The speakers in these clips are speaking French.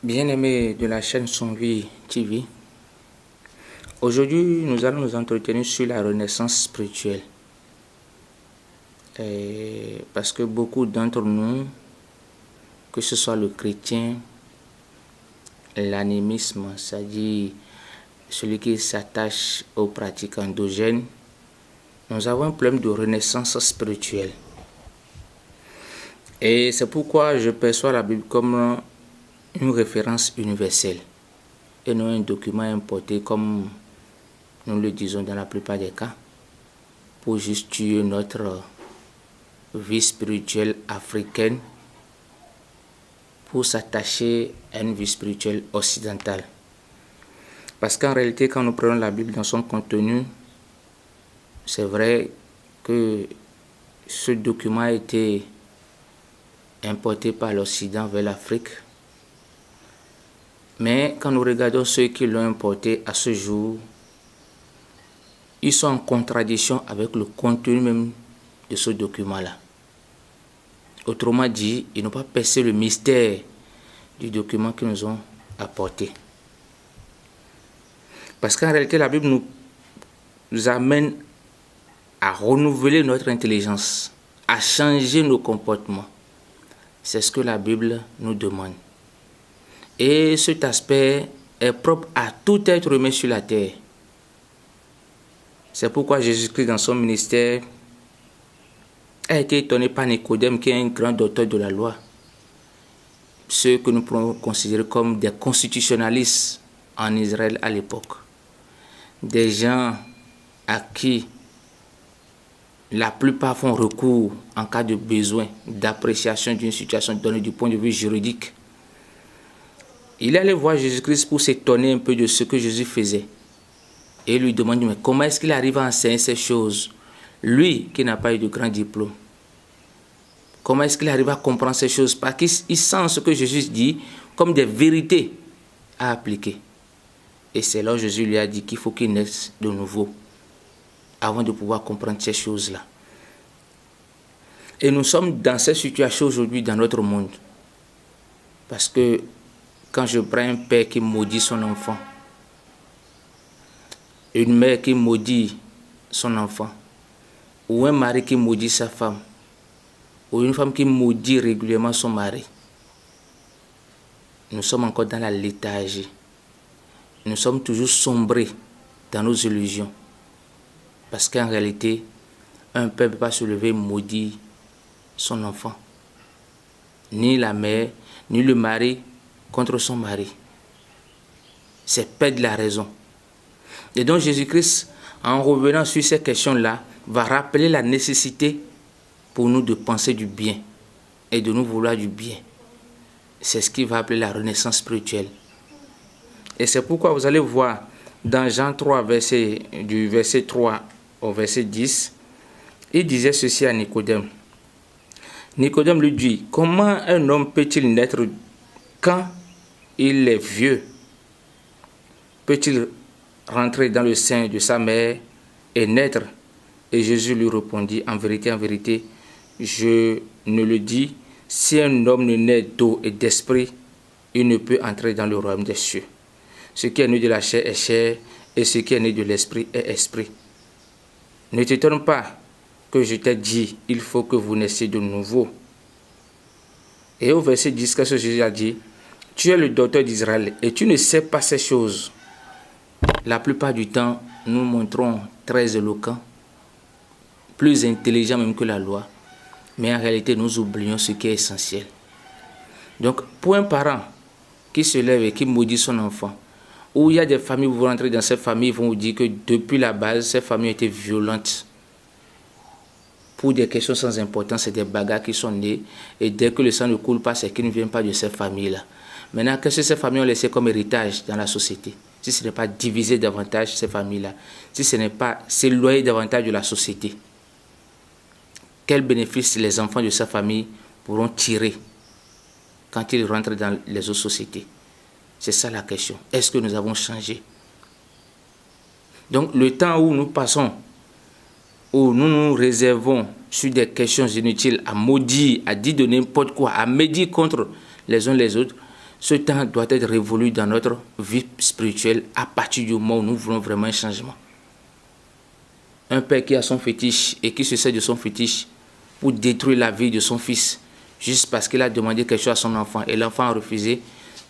Bien-aimés de la chaîne Son Vie TV, aujourd'hui nous allons nous entretenir sur la renaissance spirituelle. Parce que beaucoup d'entre nous, que ce soit le chrétien, l'animisme, c'est-à-dire celui qui s'attache aux pratiques endogènes, nous avons un problème de renaissance spirituelle. Et c'est pourquoi je perçois la Bible comme une référence universelle et non un document importé comme nous le disons dans la plupart des cas pour juste tuer notre vie spirituelle africaine pour s'attacher à une vie spirituelle occidentale. Parce qu'en réalité, quand nous prenons la Bible dans son contenu, c'est vrai que ce document a été importé par l'Occident vers l'Afrique. Mais quand nous regardons ceux qui l'ont importé à ce jour, ils sont en contradiction avec le contenu même de ce document-là. Autrement dit, ils n'ont pas percé le mystère du document qu'ils nous ont apporté. Parce qu'en réalité, la Bible nous amène à renouveler notre intelligence, à changer nos comportements. C'est ce que la Bible nous demande. Et cet aspect est propre à tout être humain sur la terre. C'est pourquoi Jésus-Christ, dans son ministère, a été étonné par Nicodème, qui est un grand docteur de la loi. Ceux que nous pouvons considérer comme des constitutionnalistes en Israël à l'époque. Des gens à qui la plupart font recours en cas de besoin d'appréciation d'une situation donnée du point de vue juridique. Il allait voir Jésus-Christ pour s'étonner un peu de ce que Jésus faisait. Et il lui demande, mais comment est-ce qu'il arrive à enseigner ces choses? Lui qui n'a pas eu de grand diplôme. Comment est-ce qu'il arrive à comprendre ces choses? Parce qu'il sent ce que Jésus dit comme des vérités à appliquer. Et c'est là où Jésus lui a dit qu'il faut qu'il naisse de nouveau avant de pouvoir comprendre ces choses-là. Et nous sommes dans cette situation aujourd'hui dans notre monde. Parce que quand je prends un père qui maudit son enfant, une mère qui maudit son enfant, ou un mari qui maudit sa femme, ou une femme qui maudit régulièrement son mari, nous sommes encore dans la léthargie. Nous sommes toujours sombrés dans nos illusions. Parce qu'en réalité, un père ne peut pas se lever et maudire son enfant. Ni la mère, ni le mari contre son mari. C'est perdre la raison. Et donc Jésus-Christ, en revenant sur ces questions-là, va rappeler la nécessité pour nous de penser du bien et de nous vouloir du bien. C'est ce qu'il va appeler la renaissance spirituelle. Et c'est pourquoi vous allez voir dans Jean 3, du verset 3 au verset 10, il disait ceci à Nicodème. Nicodème lui dit, comment un homme peut-il naître quand il est vieux? Peut-il rentrer dans le sein de sa mère et naître? Et Jésus lui répondit, en vérité, je ne le dis, si un homme ne naît d'eau et d'esprit, il ne peut entrer dans le royaume des cieux. Ce qui est né de la chair est chair, et ce qui est né de l'esprit est esprit. Ne t'étonne pas que je t'ai dit, il faut que vous naissiez de nouveau. Et au verset 10, qu'est-ce que Jésus a dit? Tu es le docteur d'Israël et tu ne sais pas ces choses. La plupart du temps, nous montrons très éloquents, plus intelligents même que la loi. Mais en réalité, nous oublions ce qui est essentiel. Donc, pour un parent qui se lève et qui maudit son enfant, ou il y a des familles où vous rentrez dans ces familles, ils vont vous dire que depuis la base, ces familles étaient violentes. Pour des questions sans importance, c'est des bagarres qui sont nées. Et dès que le sang ne coule pas, c'est qu'ils ne viennent pas de ces familles-là. Maintenant, qu'est-ce que ces familles ont laissé comme héritage dans la société? Si ce n'est pas diviser davantage ces familles-là, si ce n'est pas s'éloigner davantage de la société, quel bénéfice les enfants de sa famille pourront tirer quand ils rentrent dans les autres sociétés? C'est ça la question. Est-ce que nous avons changé? Donc, le temps où nous passons, où nous nous réservons sur des questions inutiles, à maudire, à dire de n'importe quoi, à médire contre les uns les autres, Ce temps doit être révolu dans notre vie spirituelle à partir du moment où nous voulons vraiment un changement. Un père qui a son fétiche et qui se sert de son fétiche pour détruire la vie de son fils, juste parce qu'il a demandé quelque chose à son enfant et l'enfant a refusé,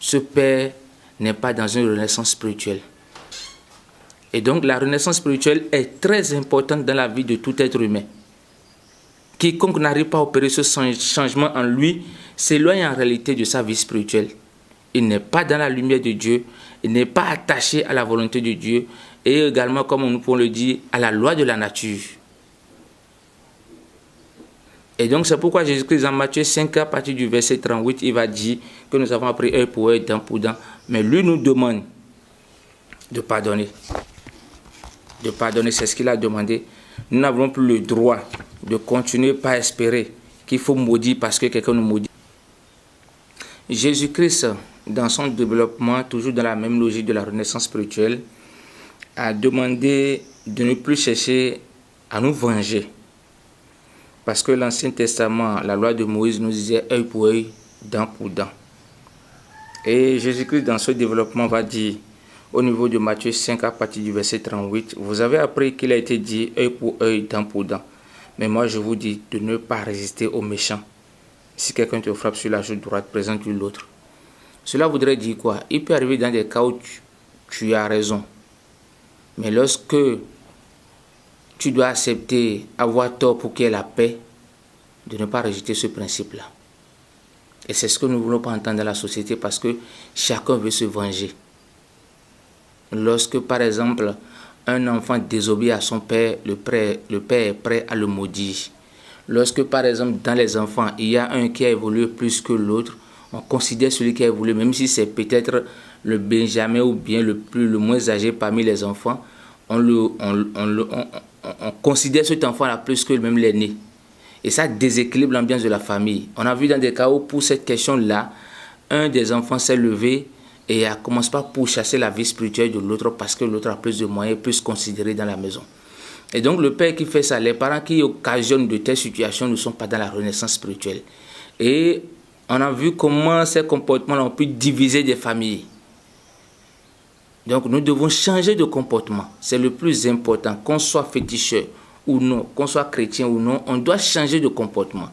ce père n'est pas dans une renaissance spirituelle. Et donc la renaissance spirituelle est très importante dans la vie de tout être humain. Quiconque n'arrive pas à opérer ce changement en lui s'éloigne en réalité de sa vie spirituelle. Il n'est pas dans la lumière de Dieu, il n'est pas attaché à la volonté de Dieu et également, comme nous pouvons le dire, à la loi de la nature. Et donc c'est pourquoi Jésus-Christ dans Matthieu 5 à partir du verset 38, il va dire que nous avons appris œil pour œil, dent pour dent, mais lui nous demande de pardonner. De pardonner, c'est ce qu'il a demandé. Nous n'avons plus le droit de continuer par espérer qu'il faut maudire parce que quelqu'un nous maudit. Jésus-Christ, dans son développement, toujours dans la même logique de la renaissance spirituelle, a demandé de ne plus chercher à nous venger. Parce que l'Ancien Testament, la loi de Moïse nous disait œil pour œil, dent pour dent. Et Jésus-Christ, dans ce développement, va dire, au niveau de Matthieu 5, à partir du verset 38, vous avez appris qu'il a été dit œil pour œil, dent pour dent. Mais moi, je vous dis de ne pas résister aux méchants. Si quelqu'un te frappe sur la joue droite, présente-lui l'autre. Cela voudrait dire quoi? Il peut arriver dans des cas où tu as raison. Mais lorsque tu dois accepter avoir tort pour qu'il y ait la paix, de ne pas rejeter ce principe-là. Et c'est ce que nous ne voulons pas entendre dans la société parce que chacun veut se venger. Lorsque, par exemple, un enfant désobéit à son père, le père est prêt à le maudire. Lorsque, par exemple, dans les enfants, il y a un qui a évolué plus que l'autre, on considère celui qui a évolué, même si c'est peut-être le Benjamin ou bien le moins âgé parmi les enfants, on considère cet enfant-là plus que même l'aîné. Et ça déséquilibre l'ambiance de la famille. On a vu dans des cas où, pour cette question-là, un des enfants s'est levé et a commencé par pourchasser la vie spirituelle de l'autre parce que l'autre a plus de moyens, plus considéré dans la maison. Et donc le père qui fait ça, les parents qui occasionnent de telles situations ne sont pas dans la renaissance spirituelle. Et on a vu comment ces comportements ont pu diviser des familles. Donc nous devons changer de comportement. C'est le plus important. Qu'on soit féticheur ou non, qu'on soit chrétien ou non, on doit changer de comportement.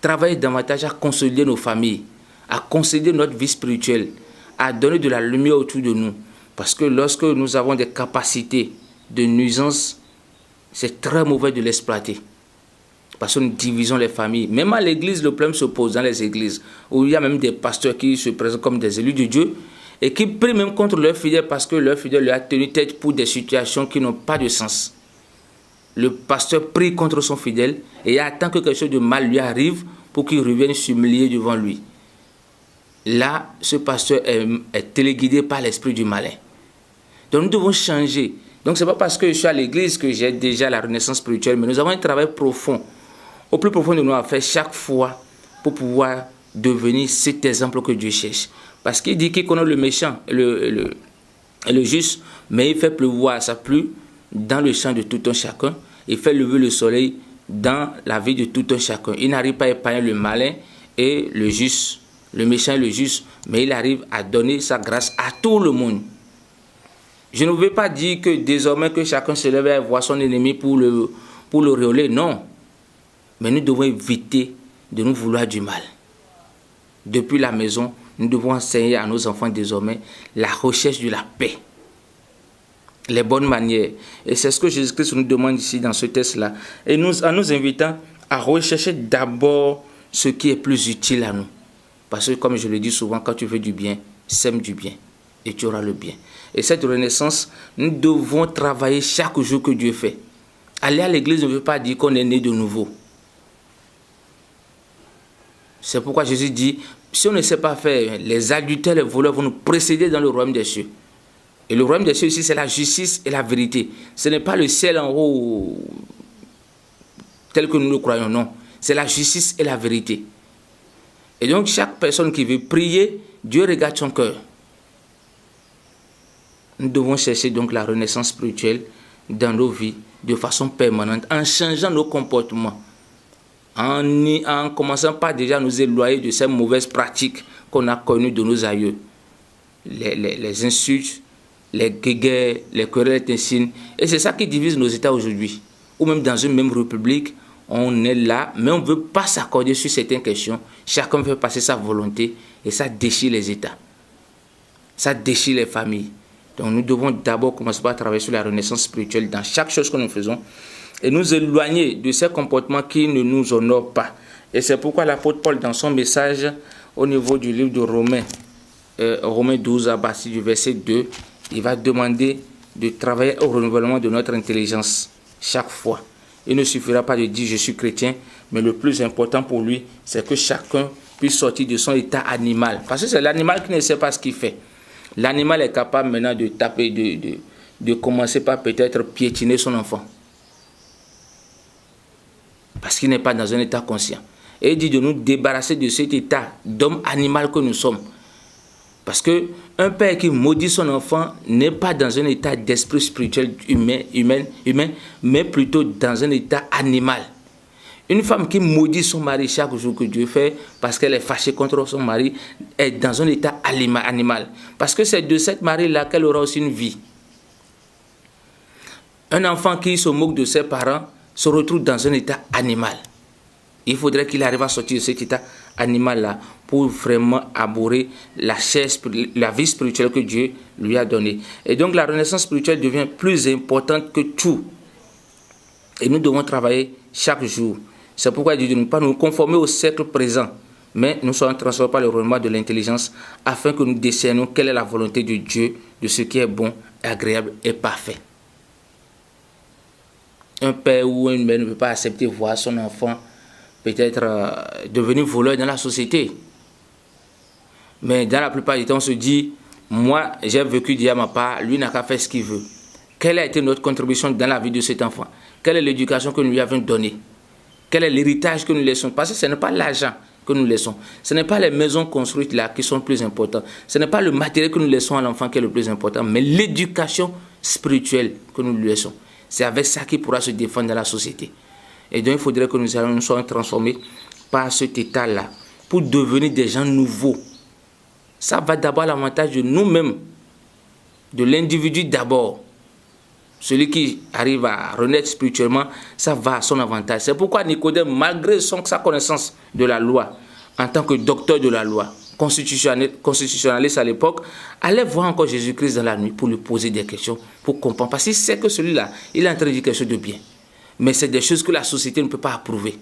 Travailler davantage à consolider nos familles, à consolider notre vie spirituelle, à donner de la lumière autour de nous. Parce que lorsque nous avons des capacités de nuisance, c'est très mauvais de l'exploiter. Parce que nous divisons les familles. Même à l'église, le problème se pose dans les églises, où il y a même des pasteurs qui se présentent comme des élus de Dieu et qui prient même contre leurs fidèles parce que leur fidèle leur a tenu tête pour des situations qui n'ont pas de sens. Le pasteur prie contre son fidèle et attend que quelque chose de mal lui arrive pour qu'il revienne s'humilier devant lui. Là, ce pasteur est téléguidé par l'esprit du malin. Donc nous devons changer. Donc ce n'est pas parce que je suis à l'église que j'ai déjà la renaissance spirituelle, mais nous avons un travail profond, au plus profond de nous à faire chaque fois pour pouvoir devenir cet exemple que Dieu cherche. Parce qu'il dit qu'il connaît le méchant et le juste, mais il fait pleuvoir sa pluie dans le champ de tout un chacun. Il fait lever le soleil dans la vie de tout un chacun. Il n'arrive pas à épargner le malin et le juste, le méchant et le juste, mais il arrive à donner sa grâce à tout le monde. Je ne veux pas dire que désormais que chacun se lève et voit son ennemi pour le réoler, non. Mais nous devons éviter de nous vouloir du mal. Depuis la maison, nous devons enseigner à nos enfants désormais la recherche de la paix, les bonnes manières. Et c'est ce que Jésus-Christ nous demande ici dans ce texte-là. Et en nous invitant à rechercher d'abord ce qui est plus utile à nous. Parce que comme je le dis souvent, quand tu veux du bien, sème du bien et tu auras le bien. Et cette renaissance, nous devons travailler chaque jour que Dieu fait. Aller à l'église ne veut pas dire qu'on est né de nouveau. C'est pourquoi Jésus dit, si on ne sait pas faire, les adultères, les voleurs vont nous précéder dans le royaume des cieux. Et le royaume des cieux ici, c'est la justice et la vérité. Ce n'est pas le ciel en haut tel que nous le croyons, non. C'est la justice et la vérité. Et donc, chaque personne qui veut prier, Dieu regarde son cœur. Nous devons chercher donc la renaissance spirituelle dans nos vies de façon permanente, en changeant nos comportements, en commençant par déjà nous éloigner de ces mauvaises pratiques qu'on a connues de nos aïeux. Les insultes, les guéguerres, les querelles intestines. Et c'est ça qui divise nos États aujourd'hui. Ou même dans une même république, on est là, mais on ne veut pas s'accorder sur certaines questions. Chacun veut passer sa volonté et ça déchire les États. Ça déchire les familles. Donc nous devons d'abord commencer par travailler sur la renaissance spirituelle dans chaque chose que nous faisons et nous éloigner de ces comportements qui ne nous honorent pas. Et c'est pourquoi l'apôtre Paul, dans son message au niveau du livre de Romains, Romains 12, à partir du verset 2, il va demander de travailler au renouvellement de notre intelligence chaque fois. Il ne suffira pas de dire je suis chrétien, mais le plus important pour lui, c'est que chacun puisse sortir de son état animal. Parce que c'est l'animal qui ne sait pas ce qu'il fait. L'animal est capable maintenant de taper, de commencer par peut-être piétiner son enfant. Parce qu'il n'est pas dans un état conscient. Et il dit de nous débarrasser de cet état d'homme animal que nous sommes. Parce qu'un père qui maudit son enfant n'est pas dans un état d'esprit spirituel humain, mais plutôt dans un état animal. Une femme qui maudit son mari chaque jour que Dieu fait parce qu'elle est fâchée contre son mari est dans un état animal. Parce que c'est de cette mari-là qu'elle aura aussi une vie. Un enfant qui se moque de ses parents se retrouve dans un état animal. Il faudrait qu'il arrive à sortir de cet état animal-là pour vraiment abhorrer la vie spirituelle que Dieu lui a donnée. Et donc la renaissance spirituelle devient plus importante que tout. Et nous devons travailler chaque jour. C'est pourquoi il dit de ne pas nous conformer au siècle présent, mais nous soyons transformés par le renouvellement de l'intelligence afin que nous discernions quelle est la volonté de Dieu, de ce qui est bon, agréable et parfait. Un père ou une mère ne peut pas accepter voir son enfant peut-être devenir voleur dans la société. Mais dans la plupart du temps, on se dit, moi j'ai vécu Dieu à ma part, lui n'a qu'à faire ce qu'il veut. Quelle a été notre contribution dans la vie de cet enfant? Quelle est l'éducation que nous lui avons donnée? Quel est l'héritage que nous laissons? Parce que ce n'est pas l'argent que nous laissons. Ce n'est pas les maisons construites là qui sont le plus importantes. Ce n'est pas le matériel que nous laissons à l'enfant qui est le plus important, mais l'éducation spirituelle que nous lui laissons. C'est avec ça qu'il pourra se défendre dans la société. Et donc il faudrait que nous soyons transformés par cet état-là pour devenir des gens nouveaux. Ça va d'abord à l'avantage de nous-mêmes, de l'individu d'abord. Celui qui arrive à renaître spirituellement, ça va à son avantage. C'est pourquoi Nicodème, malgré sa connaissance de la loi, en tant que docteur de la loi, constitutionnaliste à l'époque, allait voir encore Jésus-Christ dans la nuit pour lui poser des questions, pour comprendre. Parce qu'il sait que celui-là, il est en train de dire quelque chose de bien. Mais c'est des choses que la société ne peut pas approuver.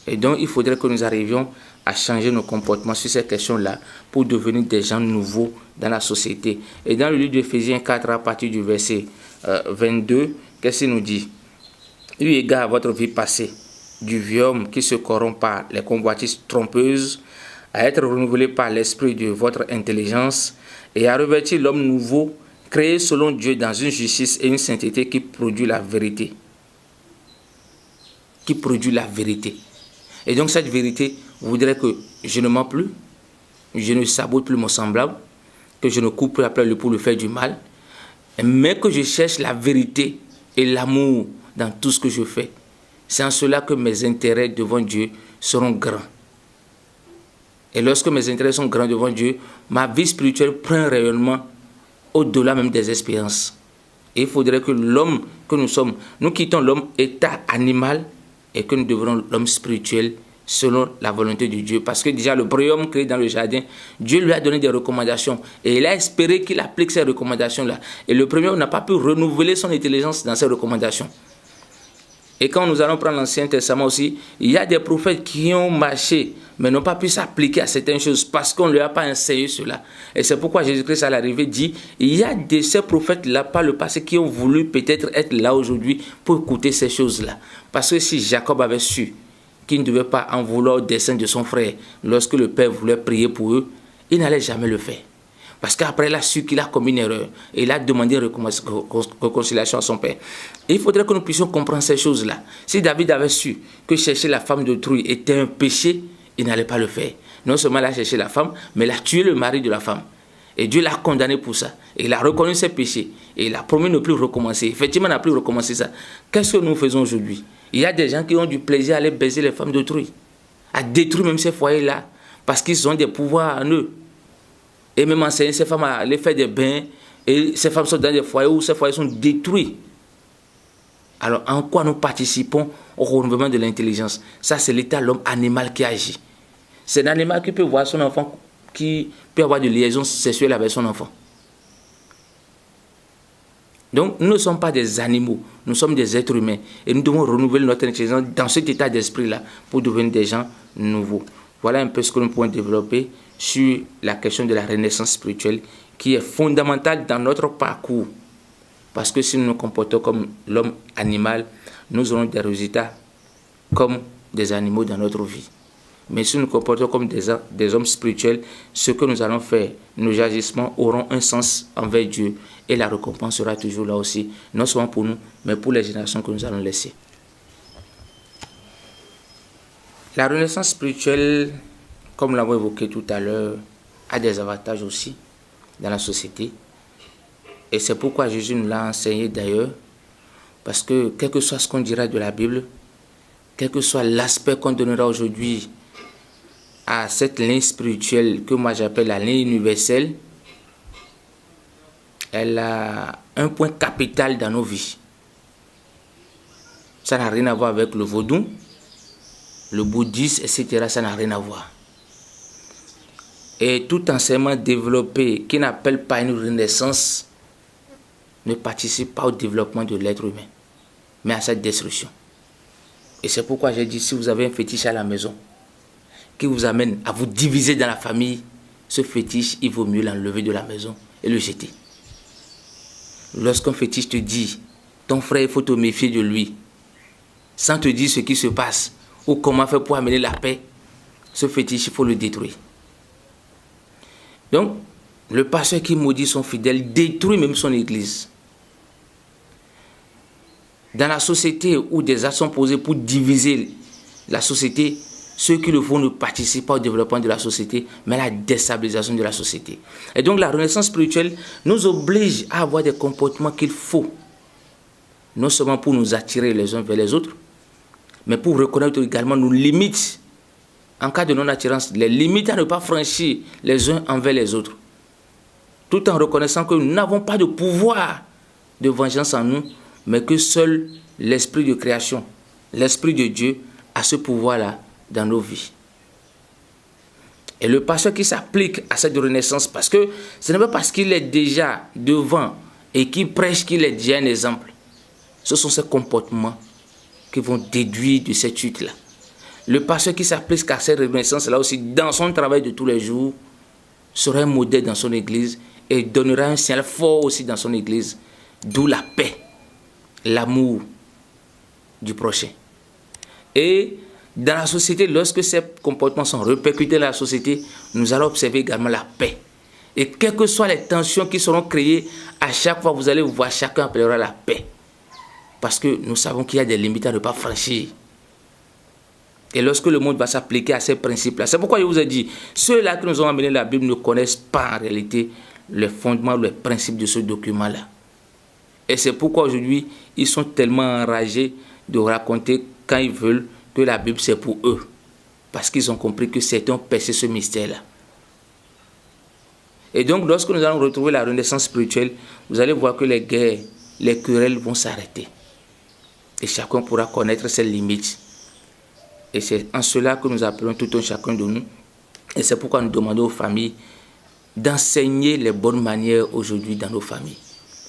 Et donc, il faudrait que nous arrivions à changer nos comportements sur ces questions-là pour devenir des gens nouveaux dans la société. Et dans le livre d'Éphésiens 4, à partir du verset 22, qu'est-ce qu'il nous dit? Eu égard à votre vie passée, du vieux homme qui se corrompt par les convoitises trompeuses, à être renouvelé par l'esprit de votre intelligence et à revêtir l'homme nouveau, créé selon Dieu dans une justice et une sainteté qui produit la vérité. Qui produit la vérité. Et donc cette vérité voudrait que je ne mens plus, je ne sabote plus mon semblable, que je ne coupe plus la plaie pour lui faire du mal, mais que je cherche la vérité et l'amour dans tout ce que je fais. C'est en cela que mes intérêts devant Dieu seront grands. Et lorsque mes intérêts sont grands devant Dieu, ma vie spirituelle prend un rayonnement au-delà même des espérances. Et il faudrait que l'homme que nous sommes, nous quittons l'homme état animal et que nous devenons l'homme spirituel selon la volonté de Dieu. Parce que déjà le premier homme créé dans le jardin, Dieu lui a donné des recommandations et il a espéré qu'il applique ces recommandations-là. Et le premier homme n'a pas pu renouveler son intelligence dans ces recommandations. Et quand nous allons prendre l'Ancien Testament aussi, il y a des prophètes qui ont marché, mais n'ont pas pu s'appliquer à certaines choses parce qu'on ne leur a pas enseigné cela. Et c'est pourquoi Jésus-Christ à l'arrivée dit, il y a de ces prophètes-là par le passé qui ont voulu peut-être être là aujourd'hui pour écouter ces choses-là. Parce que si Jacob avait su qu'il ne devait pas en vouloir au dessein de son frère lorsque le père voulait prier pour eux, il n'allait jamais le faire. Parce qu'après, il a su qu'il a commis une erreur. Et il a demandé réconciliation à son père. Et il faudrait que nous puissions comprendre ces choses-là. Si David avait su que chercher la femme d'autrui était un péché, il n'allait pas le faire. Non seulement il a cherché la femme, mais il a tué le mari de la femme. Et Dieu l'a condamné pour ça. Et il a reconnu ses péchés. Et il a promis de ne plus recommencer. Effectivement, il n'a plus recommencé ça. Qu'est-ce que nous faisons aujourd'hui? Il y a des gens qui ont du plaisir à aller baiser les femmes d'autrui. À détruire même ces foyers-là. Parce qu'ils ont des pouvoirs en eux. Et même enseigner ces femmes à aller faire des bains. Et ces femmes sont dans des foyers où ces foyers sont détruits. Alors, en quoi nous participons au renouvellement de l'intelligence? Ça, c'est l'état de l'homme animal qui agit. C'est un animal qui peut voir son enfant, qui peut avoir des liaisons sexuelles avec son enfant. Donc, nous ne sommes pas des animaux, nous sommes des êtres humains. Et nous devons renouveler notre intelligence dans cet état d'esprit-là pour devenir des gens nouveaux. Voilà un peu ce que nous pouvons développer sur la question de la renaissance spirituelle qui est fondamentale dans notre parcours. Parce que si nous nous comportons comme l'homme animal, nous aurons des résultats comme des animaux dans notre vie. Mais si nous nous comportons comme des hommes spirituels, ce que nous allons faire, nos agissements auront un sens envers Dieu. Et la récompense sera toujours là aussi, non seulement pour nous, mais pour les générations que nous allons laisser. La renaissance spirituelle, comme nous l'avons évoqué tout à l'heure, a des avantages aussi dans la société. Et c'est pourquoi Jésus nous l'a enseigné d'ailleurs. Parce que quel que soit ce qu'on dira de la Bible, quel que soit l'aspect qu'on donnera aujourd'hui à cette ligne spirituelle que moi j'appelle la ligne universelle, elle a un point capital dans nos vies. Ça n'a rien à voir avec le vaudou, le bouddhisme, etc. Ça n'a rien à voir. Et tout enseignement développé qui n'appelle pas une renaissance ne participe pas au développement de l'être humain, mais à sa destruction. Et c'est pourquoi j'ai dit, si vous avez un fétiche à la maison qui vous amène à vous diviser dans la famille, ce fétiche, il vaut mieux l'enlever de la maison et le jeter. Lorsqu'un fétiche te dit, ton frère, il faut te méfier de lui, sans te dire ce qui se passe, ou comment faire pour amener la paix, ce fétiche, il faut le détruire. Donc, le pasteur qui maudit son fidèle détruit même son église. Dans la société où des actes sont posés pour diviser la société, ceux qui le font ne participent pas au développement de la société, mais à la déstabilisation de la société. Et donc la renaissance spirituelle nous oblige à avoir des comportements qu'il faut, non seulement pour nous attirer les uns vers les autres, mais pour reconnaître également nos limites. En cas de non-attirance, les limites à ne pas franchir les uns envers les autres. Tout en reconnaissant que nous n'avons pas de pouvoir de vengeance en nous, mais que seul l'esprit de création, l'esprit de Dieu a ce pouvoir-là dans nos vies. Et le pasteur qui s'applique à cette renaissance, parce que ce n'est pas parce qu'il est déjà devant et qu'il prêche qu'il est déjà un exemple. Ce sont ces comportements qui vont déduire de cette chute-là. Le pasteur qui s'applique à cette renaissance-là aussi, dans son travail de tous les jours, sera un modèle dans son église et donnera un signal fort aussi dans son église, d'où la paix, l'amour du prochain. Et dans la société, lorsque ces comportements sont répercutés dans la société, nous allons observer également la paix. Et quelles que soient les tensions qui seront créées, à chaque fois vous allez voir, chacun appellera la paix. Parce que nous savons qu'il y a des limites à ne pas franchir. Et lorsque le monde va s'appliquer à ces principes-là, c'est pourquoi je vous ai dit, ceux-là qui nous ont amené la Bible ne connaissent pas en réalité les fondements, les principes de ce document-là. Et c'est pourquoi aujourd'hui, ils sont tellement enragés de raconter quand ils veulent que la Bible c'est pour eux. Parce qu'ils ont compris que certains ont percé ce mystère-là. Et donc, lorsque nous allons retrouver la renaissance spirituelle, vous allez voir que les guerres, les querelles vont s'arrêter. Et chacun pourra connaître ses limites. Et c'est en cela que nous appelons tout un chacun de nous. Et c'est pourquoi nous demandons aux familles d'enseigner les bonnes manières aujourd'hui dans nos familles.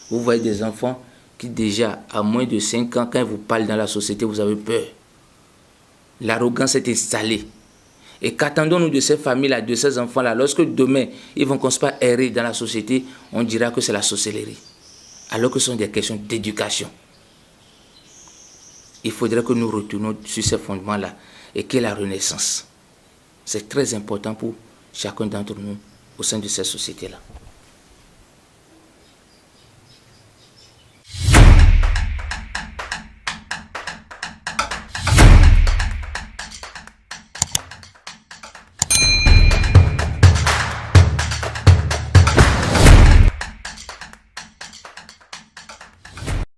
Vous voyez des enfants qui déjà, à moins de 5 ans, quand ils vous parlent dans la société, vous avez peur. L'arrogance est installée. Et qu'attendons-nous de ces familles-là, de ces enfants-là, lorsque demain, ils vont commencer à errer dans la société, on dira que c'est la sorcellerie. Alors que ce sont des questions d'éducation. Il faudrait que nous retournions sur ces fondements-là et qu'il y ait la renaissance. C'est très important pour chacun d'entre nous au sein de cette société-là.